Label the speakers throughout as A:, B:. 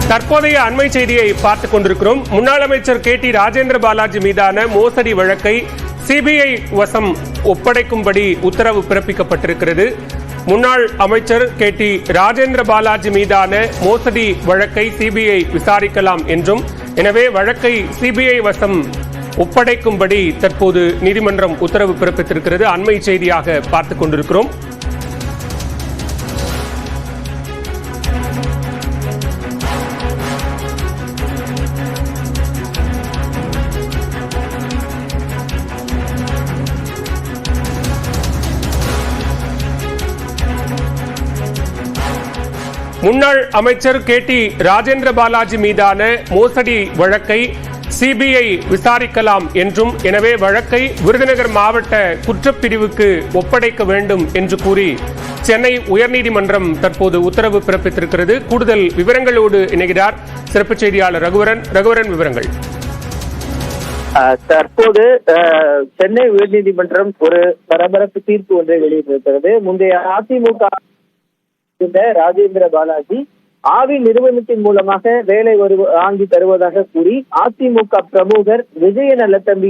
A: தற்போதைய அண்மை செய்தியை பார்த்துக் கொண்டிருக்கிறோம். முன்னாள் அமைச்சர் KT ராஜேந்திர பாலாஜி மீதான மோசடி வழக்கை சிபிஐ வசம் ஒப்படைக்கும்படி உத்தரவு பிறப்பிக்கப்பட்டிருக்கிறது. முன்னாள் அமைச்சர் KT ராஜேந்திர பாலாஜி மீதான மோசடி வழக்கை சிபிஐ விசாரிக்கலாம் என்றும், எனவே வழக்கை சிபிஐ வசம் ஒப்படைக்கும்படி தற்போது நீதிமன்றம் உத்தரவு பிறப்பித்திருக்கிறது. அண்மை செய்தியாக பார்த்துக் கொண்டிருக்கிறோம். முன்னாள் அமைச்சர் KT ராஜேந்திர பாலாஜி மீதான மோசடி வழக்கை சிபிஐ விசாரிக்கலாம் என்றும், எனவே வழக்கை விருதுநகர் மாவட்ட குற்றப்பிரிவுக்கு ஒப்படைக்க வேண்டும் என்று கூறி சென்னை உயர்நீதிமன்றம் தற்போது உத்தரவு பிறப்பித்திருக்கிறது. கூடுதல் விவரங்களோடு இணைகிறார் சிறப்பு செய்தியாளர் ரகுவரன். ரகுவரன், விவரங்கள்.
B: தற்போது சென்னை உயர்நீதிமன்றம் ஒரு பரபரப்பு தீர்ப்பு ஒன்றை வெளியிட்டிருக்கிறது. முந்தைய அதிமுக ராஜேந்திர பாலாஜி ஆவி நிறுவனத்தின் மூலமாக வேலை வாங்கி தருவதாக கூறி அதிமுக பிரமுகர் விஜய நல்லதம்பி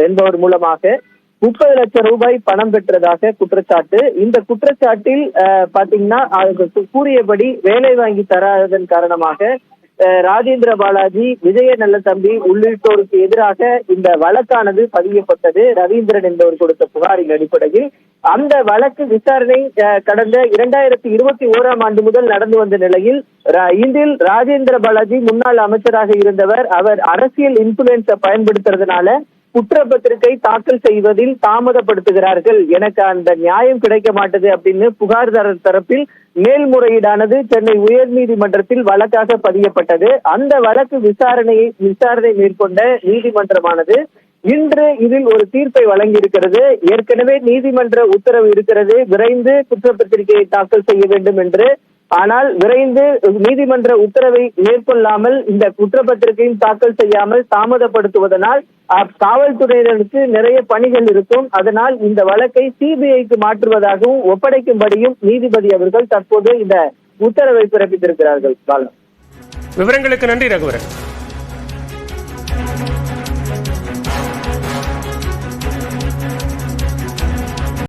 B: என்பவர் மூலமாக 30 லட்சம் ரூபாய் பணம் பெற்றதாக குற்றச்சாட்டு. இந்த குற்றச்சாட்டில் பாத்தீங்கன்னா கூறியபடி வேலை வாங்கி தராததன் காரணமாக ராஜேந்திர பாலாஜி, விஜய நல்லதம்பி உள்ளிட்டோருக்கு எதிராக இந்த வழக்கானது பதியப்பட்டது. ரவீந்திரன் என்பவர் கொடுத்த புகாரின் அடிப்படையில் அந்த வழக்கு விசாரணை கடந்த 2021ஆம் ஆண்டு முதல் நடந்து வந்த நிலையில் இதில் ராஜேந்திர பாலாஜி முன்னாள் அமைச்சராக இருந்தவர். அவர் அரசியல் இன்ஃபுளுன்ஸை பயன்படுத்துறதுனால குற்றப்பத்திரிகை தாக்கல் செய்வதில் தாமதப்படுத்துகிறார்கள், எனக்கு அந்த நியாயம் கிடைக்க மாட்டது அப்படின்னு புகார்தாரர் தரப்பில் மேல்முறையீடானது சென்னை உயர்நீதிமன்றத்தில் வழக்காக பதியப்பட்டது. அந்த வழக்கு விசாரணை மேற்கொண்ட நீதிமன்றமானது இன்று இதில் ஒரு தீர்ப்பை வழங்கியிருக்கிறது. ஏற்கனவே நீதிமன்ற உத்தரவு இருக்கிறது, விரைந்து குற்றப்பத்திரிகையை தாக்கல் செய்ய வேண்டும் என்று. ஆனால் விரைந்து நீதிமன்ற உத்தரவை மேற்கொள்ளாமல் இந்த குற்றப்பத்திரிகையும் தாக்கல் செய்யாமல் தாமதப்படுத்துவதனால் காவல்துறையினருக்கு நிறைய பணிகள் இருக்கும். அதனால் இந்த வழக்கை சிபிஐக்கு மாற்றுவதாகவும் ஒப்படைக்கும்படியும் நீதிபதி அவர்கள் தற்போது இந்த உத்தரவை பிறப்பித்திருக்கிறார்கள்.
A: விவரங்களுக்கு நன்றி ரகுவரன்.